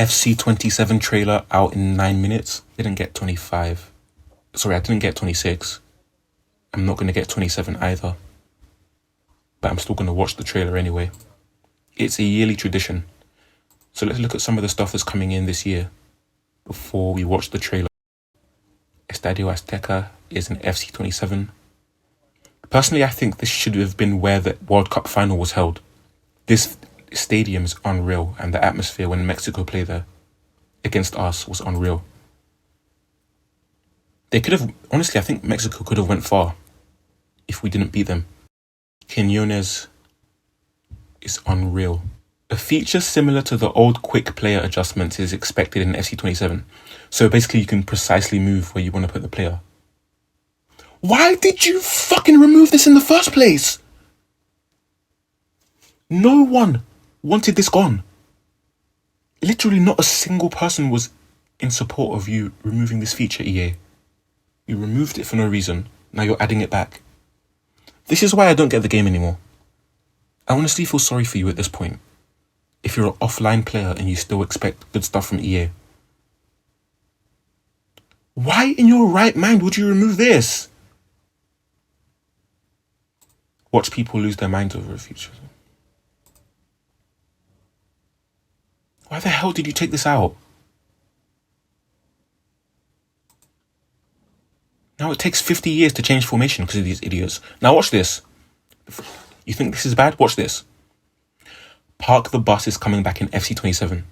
FC27 trailer out in 9 minutes. Didn't get 25. Sorry, I didn't get 26. I'm not going to get 27 either. But I'm still going to watch the trailer anyway. It's a yearly tradition. So let's look at some of the stuff that's coming in this year before we watch the trailer. Estadio Azteca is an FC27. Personally, I think this should have been where the World Cup final was held. This stadium is unreal, and the atmosphere when Mexico played there against us was unreal. They could have, honestly, I think Mexico could have went far if we didn't beat them. Quinones is unreal. A feature similar to the old quick player adjustments is expected in FC27. So basically you can precisely move where you want to put the player. Why did you fucking remove this in the first place? No one wanted this gone. Literally not a single person was in support of you removing this feature, EA. You removed it for no reason. Now you're adding it back. This is why I don't get the game anymore. I honestly feel sorry for you at this point. If you're an offline player and you still expect good stuff from EA. Why in your right mind would you remove this? Watch people lose their minds over a feature. Why the hell did you take this out? Now it takes 50 years to change formation because of these idiots. Now watch this. You think this is bad? Watch this. Park the bus is coming back in FC27.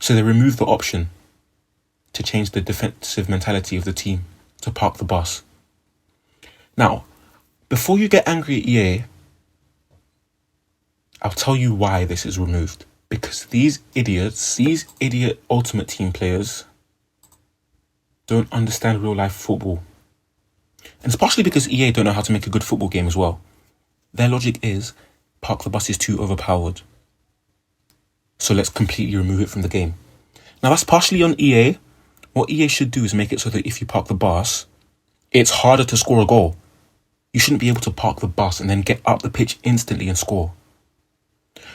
So they removed the option to change the defensive mentality of the team to park the bus. Now, before you get angry at EA, I'll tell you why this is removed. Because these idiot Ultimate Team players don't understand real life football. And it's partially because EA don't know how to make a good football game as well. Their logic is, park the bus is too overpowered. So let's completely remove it from the game. Now that's partially on EA. What EA should do is make it so that if you park the bus, it's harder to score a goal. You shouldn't be able to park the bus and then get up the pitch instantly and score.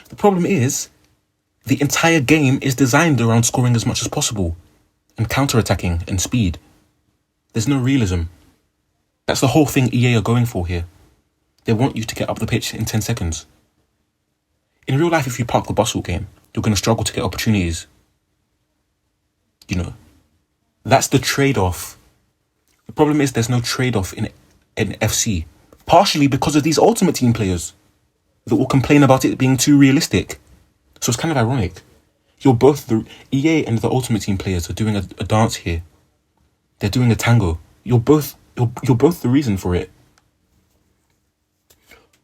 The problem is, the entire game is designed around scoring as much as possible and counter-attacking and speed. There's no realism. That's the whole thing EA are going for here. They want you to get up the pitch in 10 seconds. In real life, if you park the bus all game, you're going to struggle to get opportunities. You know, that's the trade-off. The problem is there's no trade-off in FC. Partially because of these Ultimate Team players that will complain about it being too realistic. So it's kind of ironic. You're both the EA and the Ultimate Team players are doing a dance here. They're doing a tango. You're both the reason for it.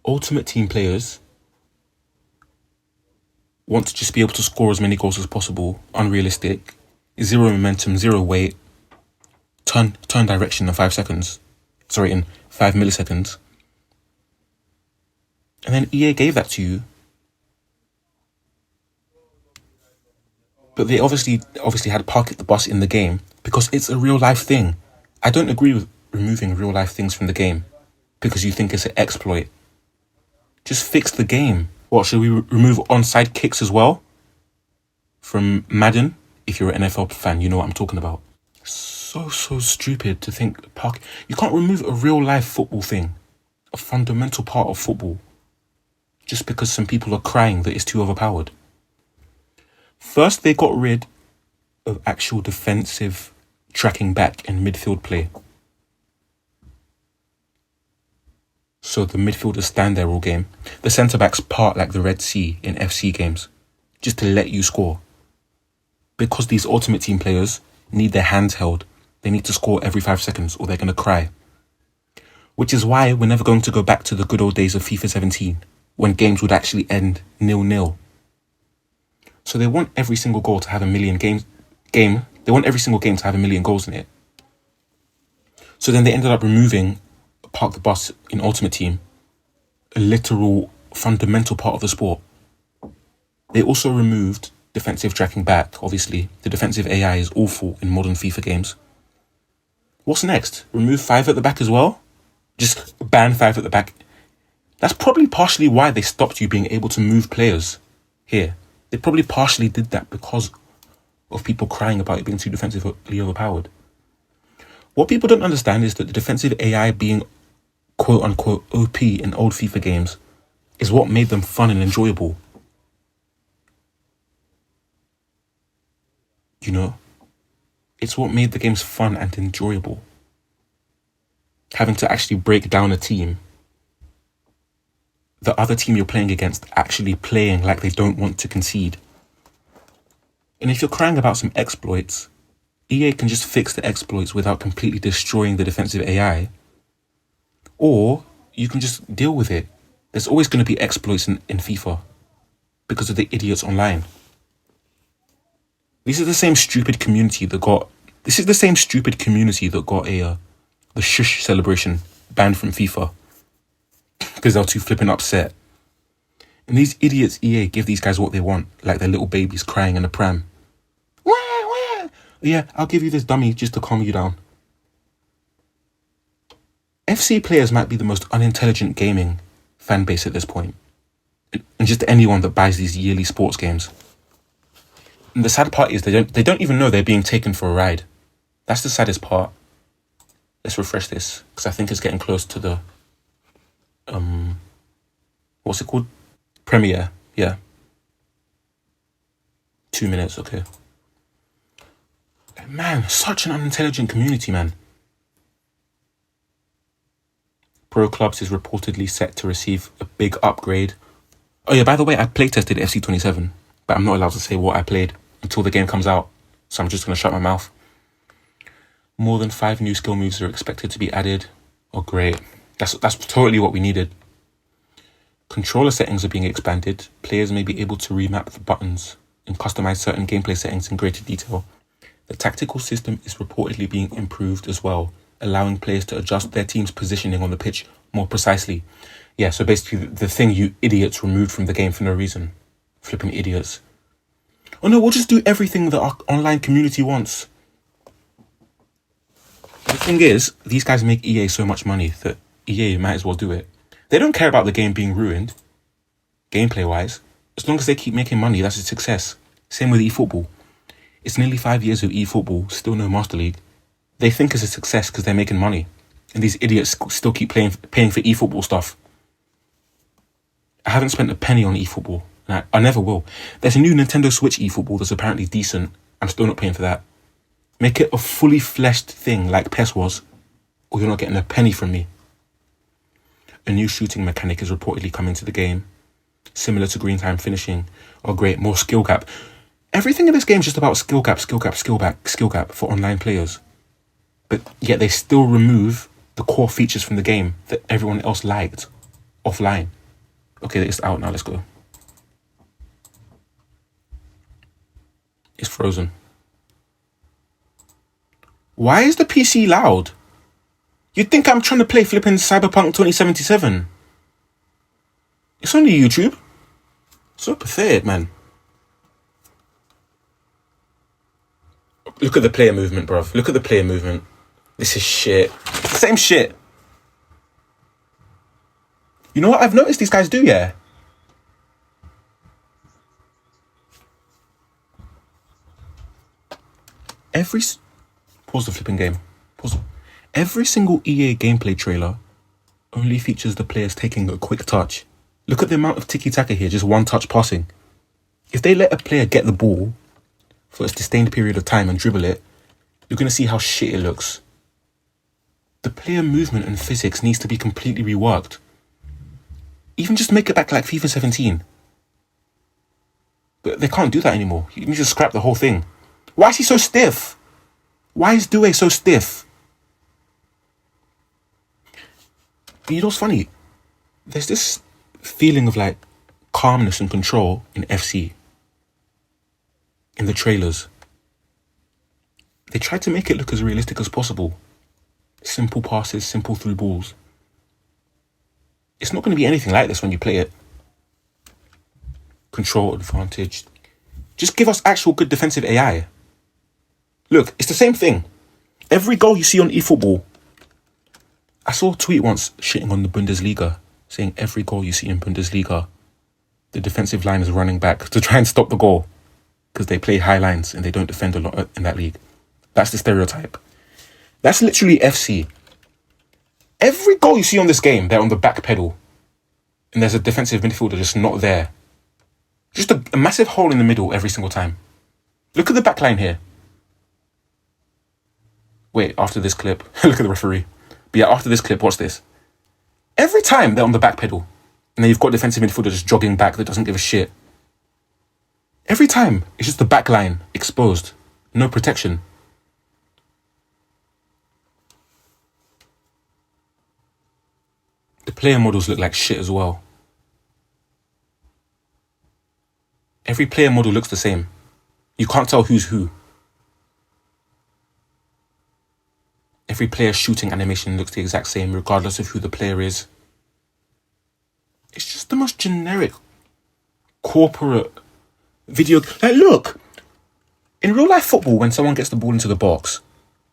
Ultimate Team players want to just be able to score as many goals as possible. Unrealistic. Zero momentum, zero weight. Turn direction in 5 seconds. Sorry, in 5 milliseconds. And then EA gave that to you. But they obviously had park the bus in the game because it's a real life thing. I don't agree with removing real life things from the game because you think it's an exploit. Just fix the game. What, should we remove onside kicks as well? From Madden? If you're an NFL fan, you know what I'm talking about. So stupid to think park. You can't remove a real life football thing. A fundamental part of football. Just because some people are crying that it's too overpowered. First, they got rid of actual defensive tracking back and midfield play. So the midfielders stand there all game. The centre-backs part like the Red Sea in FC games, just to let you score. Because these Ultimate Team players need their hands held. They need to score every 5 seconds or they're going to cry. Which is why we're never going to go back to the good old days of FIFA 17, when games would actually end 0-0. So they want every single goal to have a million They want every single game to have 1 million goals in it. So then they ended up removing park the bus in Ultimate Team, a literal fundamental part of the sport. They also removed defensive tracking back. Obviously, the defensive AI is awful in modern FIFA games. What's next? Remove 5 at the back as well? Just ban 5 at the back. That's probably partially why they stopped you being able to move players here. They probably partially did that because of people crying about it being too defensively overpowered. What people don't understand is that the defensive AI being quote-unquote OP in old FIFA games is what made them fun and enjoyable. You know? It's what made the games fun and enjoyable. Having to actually break down a team, the other team you're playing against actually playing like they don't want to concede. And if you're crying about some exploits, EA can just fix the exploits without completely destroying the defensive AI. Or you can just deal with it. There's always going to be exploits in FIFA because of the idiots online. This is the same stupid community that got the shush celebration banned from FIFA because they were too flipping upset. And these idiots EA give these guys what they want, like they're little babies crying in a pram. Wah, wah. Yeah, I'll give you this dummy just to calm you down. FC players might be the most unintelligent gaming fan base at this point, and just anyone that buys these yearly sports games. And the sad part is they don't even know they're being taken for a ride. That's the saddest part. Let's refresh this because I think it's getting close to the what's it called? Premiere. Yeah. 2 minutes, okay. Man, such an unintelligent community, man. Pro Clubs is reportedly set to receive a big upgrade. Oh yeah, by the way, I playtested FC27, but I'm not allowed to say what I played until the game comes out, so I'm just going to shut my mouth. More than 5 new skill moves are expected to be added. Oh great, that's totally what we needed. Controller settings are being expanded. Players may be able to remap the buttons and customize certain gameplay settings in greater detail. The tactical system is reportedly being improved as well, allowing players to adjust their team's positioning on the pitch more precisely. Yeah, so basically the thing you idiots removed from the game for no reason. Flipping idiots. Oh no, we'll just do everything that our online community wants. The thing is, these guys make EA so much money that EA might as well do it. They don't care about the game being ruined, gameplay-wise. As long as they keep making money, that's a success. Same with eFootball. It's nearly 5 years of eFootball, still no Master League. They think it's a success because they're making money. And these idiots still keep paying for eFootball stuff. I haven't spent a penny on eFootball. And I never will. There's a new Nintendo Switch eFootball that's apparently decent. I'm still not paying for that. Make it a fully fleshed thing like PES was, or you're not getting a penny from me. A new shooting mechanic is reportedly coming to the game, similar to green time finishing. Oh great, more skill gap. Everything in this game is just about skill gap for online players. But yet they still remove the core features from the game that everyone else liked offline. Okay, it's out now, let's go. It's frozen. Why is the PC loud? You'd think I'm trying to play flipping Cyberpunk 2077. It's only YouTube. So pathetic, man. Look at the player movement, bruv. Look at the player movement. This is shit. It's the same shit. You know what I've noticed these guys do, yeah? Pause the flipping game. Pause. Every single EA gameplay trailer only features the players taking a quick touch. Look at the amount of tiki-taka here, just one touch passing. If they let a player get the ball for a sustained period of time and dribble it, you're going to see how shit it looks. The player movement and physics needs to be completely reworked. Even just make it back like FIFA 17. But they can't do that anymore. You need to scrap the whole thing. Why is he so stiff? Why is Due so stiff? You know what's funny? There's this feeling of like calmness and control in FC. In the trailers. They tried to make it look as realistic as possible. Simple passes, simple through balls. It's not going to be anything like this when you play it. Control advantage. Just give us actual good defensive AI. Look, it's the same thing. Every goal you see on eFootball. I saw a tweet once shitting on the Bundesliga, saying every goal you see in Bundesliga, the defensive line is running back to try and stop the goal. because they play high lines and they don't defend a lot in that league. That's the stereotype. That's literally FC. Every goal you see on this game, they're on the back pedal. And there's a defensive midfielder just not there. Just a massive hole in the middle every single time. Look at the back line here. Wait, after this clip, look at the referee. But yeah, after this clip, watch this. Every time they're on the back pedal. And then you've got defensive midfielder just jogging back that doesn't give a shit. Every time, it's just the back line exposed. No protection. The player models look like shit as well. Every player model looks the same. You can't tell who's who. Every player's shooting animation looks the exact same, regardless of who the player is. It's just the most generic corporate video. Like, look, in real life football, when someone gets the ball into the box,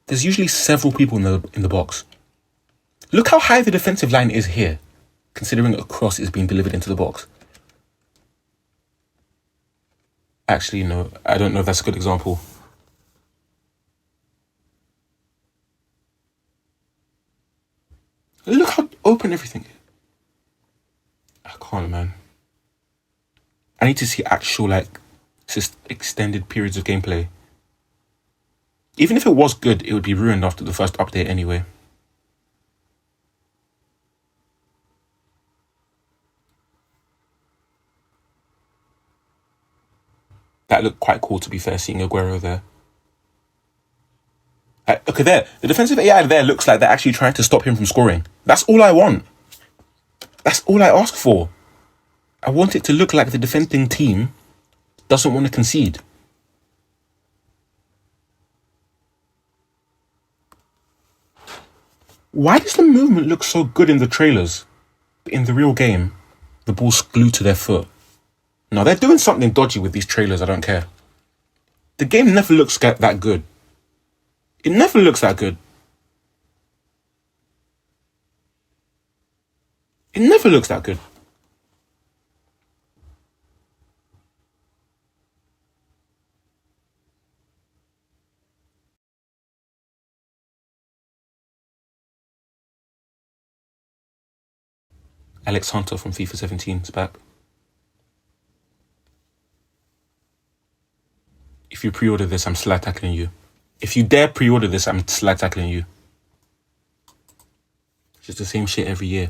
there's usually several people in the box. Look how high the defensive line is here, considering a cross is being delivered into the box. Actually, no, I don't know if that's a good example. Look how open everything is. I can't, man. I need to see actual, extended periods of gameplay. Even if it was good, it would be ruined after the first update anyway. That looked quite cool, to be fair, seeing Aguero there. Okay, there. The defensive AI there looks like they're actually trying to stop him from scoring. That's all I want. That's all I ask for. I want it to look like the defending team doesn't want to concede. Why does the movement look so good in the trailers? But in the real game, the ball's glued to their foot. No, they're doing something dodgy with these trailers, I don't care. The game never looks that good. It never looks that good. It never looks that good. Alex Hunter from FIFA 17 is back. If you pre-order this, I'm slide tackling you. If you dare pre-order this, I'm slide tackling you. It's just the same shit every year.